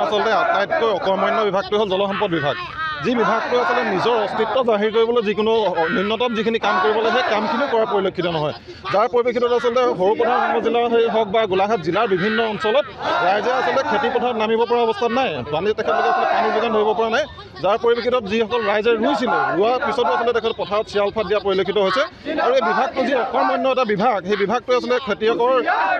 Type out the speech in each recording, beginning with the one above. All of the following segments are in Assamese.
আচলতে আটাইতকৈ অকৰ্মণ্য বিভাগটো হ'ল জলসম্পদ বিভাগ। যি বিভাগটোৱে আচলতে নিজৰ অস্তিত্ব জাহিৰ কৰিবলৈ যিকোনো ন্যূনতম যিখিনি কাম কৰিব লাগে সেই কামখিনিও কৰা পৰিলক্ষিত নহয়। যাৰ পৰিপ্ৰেক্ষিতত আচলতে সৰুপথাৰ উপজিলা হওক বা গোলাঘাট জিলাৰ বিভিন্ন অঞ্চলত ৰাইজে আচলতে খেতিপথাৰত নামিব পৰা অৱস্থাত নাই। তেখেতলোকে আচলতে পানী যোগান ধৰিব পৰা নাই। যাৰ পৰিপ্ৰেক্ষিতত যিসকল ৰাইজে ৰুইছিলে, ৰোৱাৰ পিছতো আচলতে তেখেত পথাৰত চিৰাল ফাট দিয়া পৰিলক্ষিত হৈছে। আৰু এই বিভাগটো যি অকৰ্মণ্য এটা বিভাগ, সেই বিভাগটোৱে আচলতে খেতিয়কৰ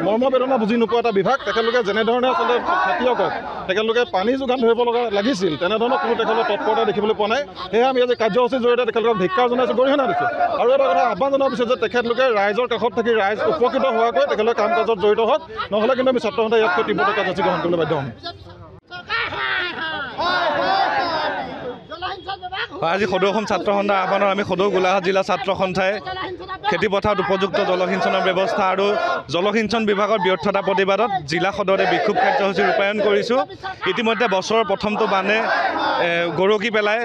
মৰ্মবেদনা বুজি নোপোৱা এটা বিভাগ। তেখেতলোকে যেনেধৰণে আচলতে খেতিয়কক তেখেতলোকে পানী যোগান ধৰিব লাগিছিল, তেনেধৰণৰ কোনো তেখেতৰ তৎপৰতা দেখিবলৈ পোৱা নাই। সেয়ে আমি আজি কাৰ্যসূচীৰ জৰিয়তে তেখেতলোকক ধিক্কাৰ জনাইছোঁ, গৰিহণা দিছোঁ। আৰু এটা কথা আহ্বান জনোৱাৰ পিছত যে তেখেতলোকে ৰাইজৰ কাষত থাকি ৰাইজ উপকৃত হোৱাকৈ তেখেতলোকে কাম কাজত জড়িত হওক, নহ'লে কিন্তু আমি ছাত্ৰ সন্থাই ইয়াতকৈ তীব্ৰ কাৰ্যসূচী গ্ৰহণ কৰিবলৈ বাধ্য হ'ম। আজি সদৌ অসম ছাত্ৰ সন্থাৰ আহ্বানত আমি সদৌ গোলাঘাট জিলা ছাত্ৰ সন্থাই খেতিপথাৰত উপযুক্ত জলসিঞ্চনৰ ব্যৱস্থা আৰু জলসিঞ্চন বিভাগৰ ব্যৰ্থতা প্ৰতিবাদত জিলা সদৰে বিক্ষোভ কাৰ্যসূচী ৰূপায়ণ কৰিছোঁ। ইতিমধ্যে বছৰৰ প্ৰথমটো বানে গৰকি পেলাই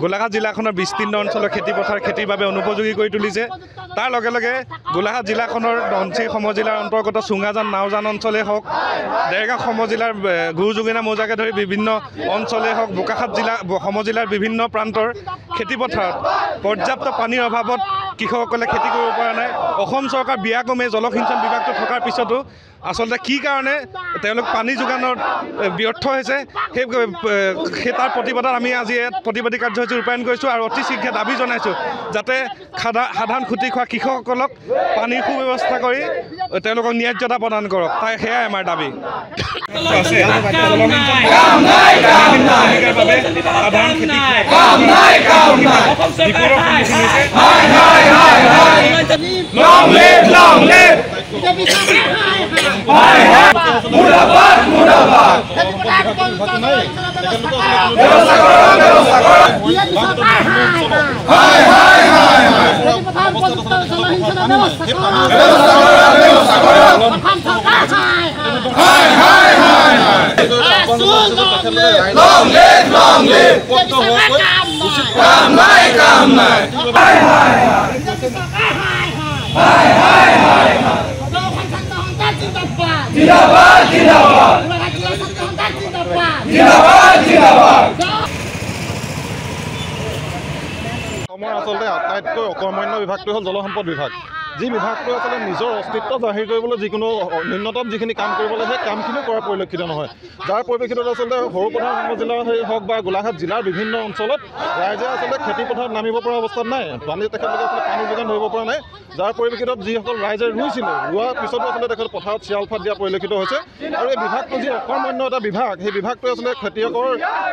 গোলাঘাট জিলাখনৰ বিস্তীৰ্ণ অঞ্চলৰ খেতিৰ বাবে অনুপযোগী কৰি তুলিছে। তাৰ লগে লগে গোলাঘাট জিলাখনৰ ধনশিৰি সমজিলাৰ অন্তৰ্গত চুঙাজান নাওজান অঞ্চলেই হওক, দেৰগাঁও সমজিলাৰ গুৰুযোগিনা মৌজাকে ধৰি বিভিন্ন অঞ্চলেই হওক, বোকাখাট সমজিলাৰ বিভিন্ন প্ৰান্তৰ খেতিপথাৰত পৰ্যাপ্ত পানীৰ অভাৱত কৃষকসকলে খেতি কৰিব পৰা নাই। অসম চৰকাৰ বিয়াকমে জলসিঞ্চন বিভাগটো থকাৰ পিছতো আচলতে কি কাৰণে তেওঁলোক পানী যোগানত ব্যৰ্থ হৈছে সেই তাৰ প্ৰতিবাদত আমি আজি ইয়াত প্ৰতিবাদী কাৰ্যসূচী ৰূপায়ণ কৰিছোঁ। আৰু অতি শীঘ্ৰে দাবী জনাইছোঁ যাতে সাধাৰণ খুটি খোৱা কৃষকসকলক পানীৰ সুব্যৱস্থা কৰি তেওঁলোকক ন্যায্যতা প্ৰদান কৰক। সেয়াই আমাৰ দাবী। আচলতে আটাইতকৈ অকৰ্মণ্য বিভাগটো হ'ল জলসম্পদ বিভাগ। যি বিভাগটোৱে আচলতে নিজৰ অস্তিত্ব জাহিৰ কৰিবলৈ যিকোনো ন্যূনতম যিখিনি কাম কৰিব লাগে সেই কামখিনিও কৰা পৰিলক্ষিত নহয়। যাৰ পৰিপ্ৰেক্ষিতত আচলতে সৰুপথাৰ উপজিলা হওক বা গোলাঘাট জিলাৰ বিভিন্ন অঞ্চলত ৰাইজে আচলতে খেতিপথাৰত নামিব পৰা অৱস্থাত নাই। তেখেতলোকে আচলতে পানী যোগান ধৰিব পৰা নাই। যাৰ পৰিপ্ৰেক্ষিতত যিসকল ৰাইজে ৰুইছিলে, ৰোৱাৰ পিছতো আচলতে তেখেত পথাৰত চিৰাল ফাট দিয়া পৰিলক্ষিত হৈছে। আৰু এই বিভাগটো যি অকৰ্মণ্য এটা বিভাগ, সেই বিভাগটোৱে আচলতে খেতিয়কৰ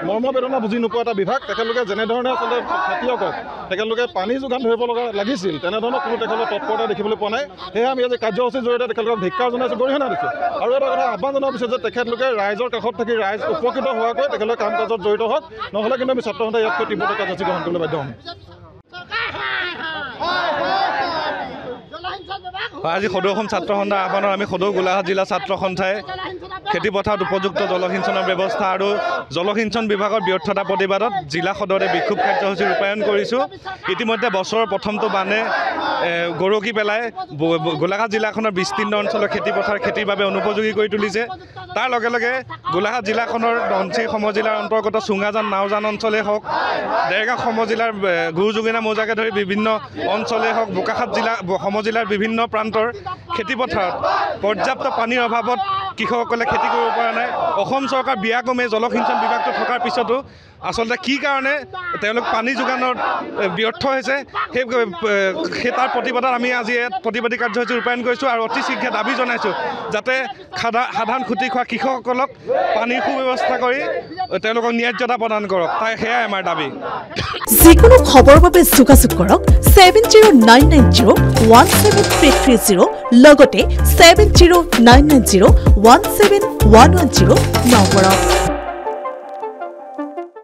মৰ্মবেদনা বুজি নোপোৱা এটা বিভাগ। তেখেতলোকে যেনেধৰণে আচলতে খেতিয়কক তেখেতলোকে পানী যোগান ধৰিব লাগিছিল, তেনেধৰণৰ কোনো তেখেতৰ তৎপৰতা দেখিবলৈ পোৱা নাই। সেয়ে আমি আজি কাৰ্যসূচীৰ জৰিয়তে তেখেতলোকক ধিক্কাৰ জনাইছোঁ, গৰিহণা দিছোঁ। আৰু এটা কথা আহ্বান জনোৱাৰ পিছত যে তেখেতলোকে ৰাইজৰ কাষত থাকি ৰাইজ উপকৃত হোৱাকৈ তেখেতলোকে কাম কাজত জড়িত হওক, নহ'লে কিন্তু আমি ছাত্ৰ সন্থাই ইয়াতকৈ তীব্ৰ কাৰ্যসূচী গ্ৰহণ কৰিবলৈ বাধ্য হ'ম। আজি সদৌ অসম ছাত্ৰ সন্থাৰ আহ্বানত আমি সদৌ গোলাঘাট জিলা ছাত্ৰ সন্থাই খেতিপথাৰত উপযুক্ত জলসিঞ্চনৰ ব্যৱস্থা আৰু জলসিঞ্চন বিভাগৰ ব্যৰ্থতা প্ৰতিবাদত জিলা সদৰে বিক্ষোভ কাৰ্যসূচী ৰূপায়ণ কৰিছোঁ। ইতিমধ্যে বছৰৰ প্ৰথমটো বানে গৰকি পেলাই গোলাঘাট জিলাখনৰ বিস্তীৰ্ণ অঞ্চলৰ খেতিৰ বাবে অনুপযোগী কৰি তুলিছে। তাৰ লগে লগে গোলাঘাট জিলাখনৰ ধনশিৰি সমজিলাৰ অন্তৰ্গত চুঙাজান নাওজান অঞ্চলেই হওক, দেৰগাঁও সমজিলাৰ গুৰুযোগিনা মৌজাকে ধৰি বিভিন্ন অঞ্চলেই হওক, বোকাখাট সমজিলাৰ বিভিন্ন প্ৰান্তৰ খেতিপথাৰত পৰ্যাপ্ত পানীৰ অভাৱত কৃষকসকলে খেতি কৰিব পৰা নাই অসম চৰকাৰ বিয়াকমে জলসিঞ্চন বিভাগটো থকাৰ পিছতো আচলতে কি কাৰণে তেওঁলোক পানী যোগানত ব্যৰ্থ হৈছে সেই তাৰ প্ৰতিবাদত আমি আজি ইয়াত প্ৰতিবাদী কাৰ্যসূচী ৰূপায়ণ কৰিছোঁ আৰু অতি শীঘ্ৰে দাবী জনাইছোঁ যাতে সাধাৰণ খুটি খোৱা কৃষকসকলক পানীৰ সুব্যৱস্থা কৰি তেওঁলোকক ন্যায্যতা প্ৰদান কৰক সেয়াই আমাৰ দাবী যিকোনো খবৰৰ বাবে যোগাযোগ কৰক 7099017330 লগতে 7099017110 নম্বৰত